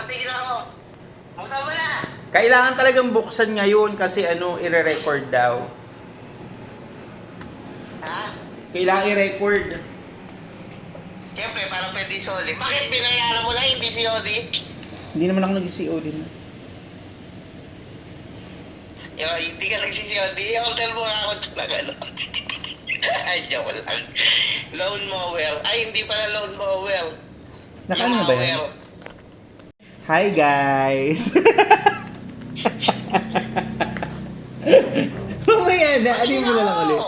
patingin ako. Buksan mo na. Kailangan talagang buksan ngayon kasi i-record daw. Ha? Kailangan i-record. Siyempre, parang pwede soli. Bakit binayaran mo lang hindi si Odi? Hindi naman ako nag-CO din. Hindi ka nagsisi-COD. Hotel mo nga ako na gano'n. Ay, joke lang. Loan mower. Ay, hindi pala loan mower. Nakaano na ba yan? Hi guys! Mamaya na, alin mo na lang ulit.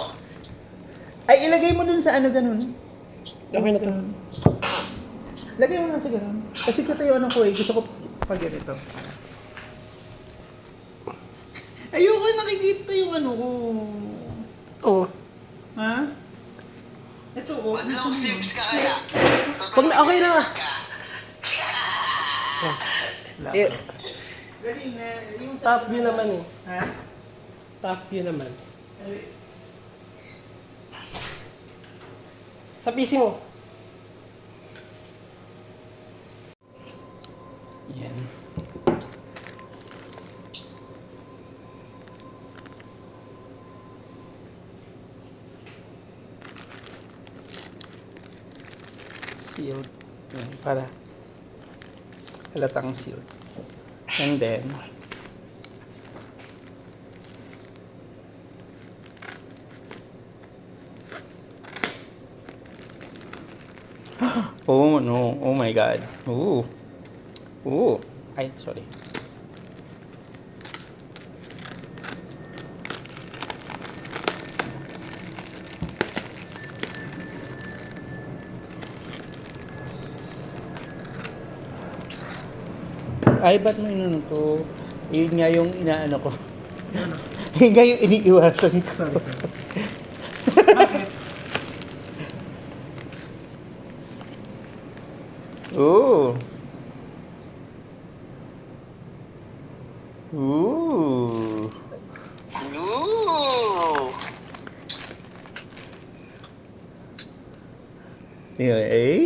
Ay, ilagay mo dun sa ganun. Okay na to. Lagay mo lang sa ganun. Kasi katayuan ako gusto ko pag ganito. Ayoko nakikita yung ko. Oo. Ha? Ito Mag-long sleeves ka kaya. Wag na, okay na. Eh, Dali na, yung top view naman eh. Ha? Top view naman. Sa PC mo. Yan. Sealed. Yan, para halatang sealed. And then, oh no, oh my god. Ooh. Ooh. Ay, sorry. Ay, ba't mo inano to? Yun nga yung inaano ko. Yun nga yung iniiwasan ko. Sorry. Bakit? Ooh. Ooh. Ooh! Yeah, eh.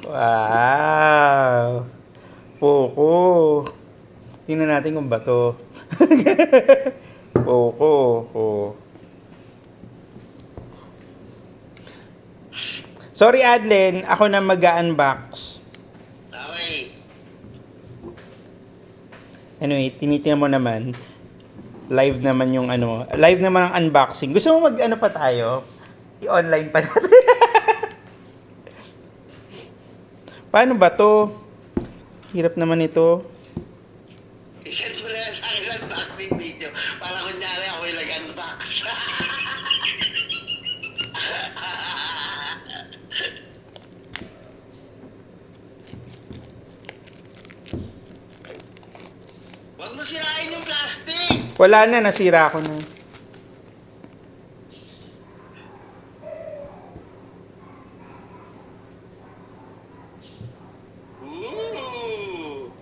Wow. Poco. Tingnan natin kung bato. Poco. Oh. Sorry, Adlen. Ako na mag-unbox. Okay. Anyway, tinitingnan mo naman. Live naman yung live naman ang unboxing. Gusto mo pa tayo? I-online pa natin. Paano ba to? Hirap naman ito. I-send mo na sa akin ang unboxing video. Para kunyari ako yung nag-unbox. Huwag mo sirain yung plastic! Wala na, nasira ko na. Ooh!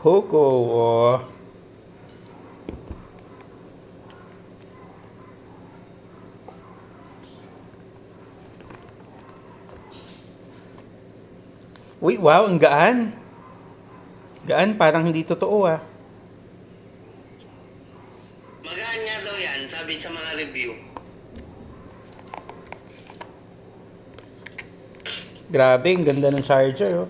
Poco. Oh. Uy, wow, ang gaan. Gaan, parang hindi totoo Magaan nga daw yan, sabi sa mga review. Grabe, ang ganda ng charger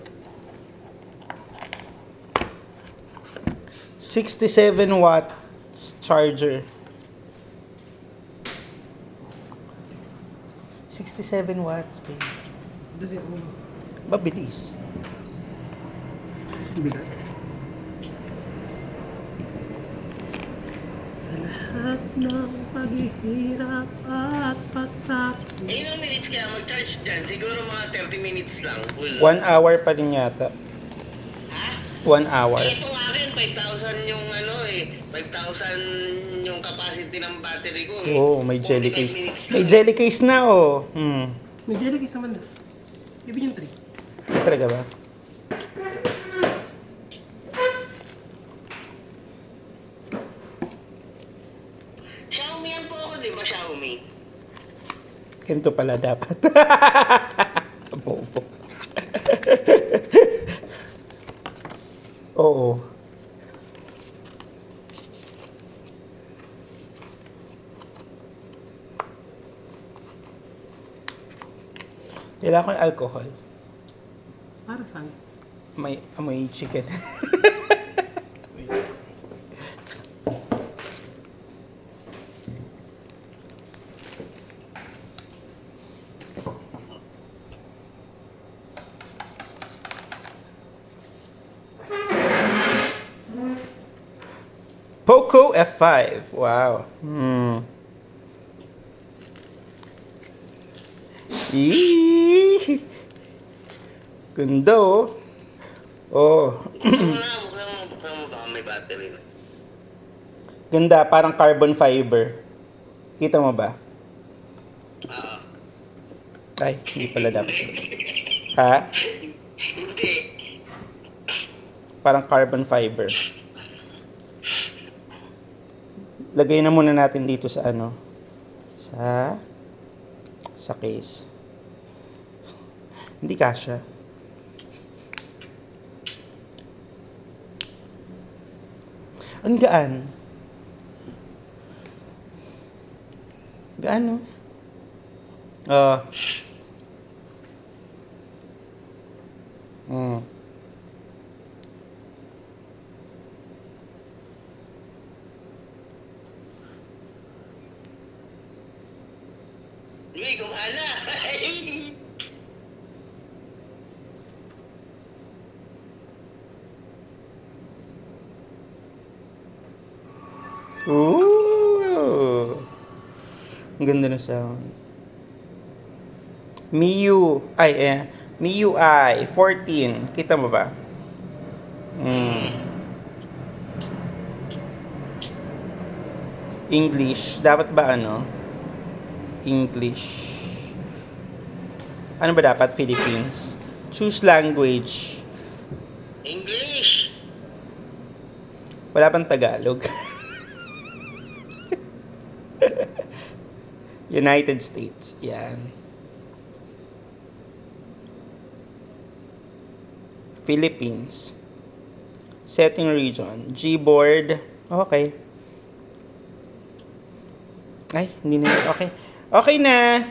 67 watts charger. 67 watts, babe. Does it move? Mabilis. Bigat. Sa lahat ng paghihirap at pasakit. Ilang minutes kaya mag-charge dyan? Siguro mga 30 minutes lang. Full. 1 hour pa rin yata. Ha? 1 hour. Eh, ito nga rin, 5,000 yung 5,000 yung capacity ng battery ko Oo, may 45 jelly case. minutes May lang. jelly case na, oh. May jelly case naman na. Ibig yung 3. Talaga ba? ganito pala dapat. Bobo. Oo. Kailangan ko ng alcohol. Para saan? May amoy chicken. Poco F5. Wow. Eee! Ganda oh. Oh. Buksan mo baka may battery na. Ganda, parang carbon fiber. Kita mo ba? Ah, Ay, hindi pala dapat. Ha? hindi. Parang carbon fiber. Lagay na muna natin dito sa ano. Sa case. Hindi kasya. Ang gaan. Gaan, no? Mm. Uy, kumana. Ooh. Ang ganda ng sound. MIUI 14. Kita mo ba? English. Dapat ba ano? English. Ano ba dapat? Philippines. Choose language. English. Wala pang Tagalog. United States. Yan. Philippines. Setting region. Gboard. Okay. Ay, hindi na. Okay. Okay na.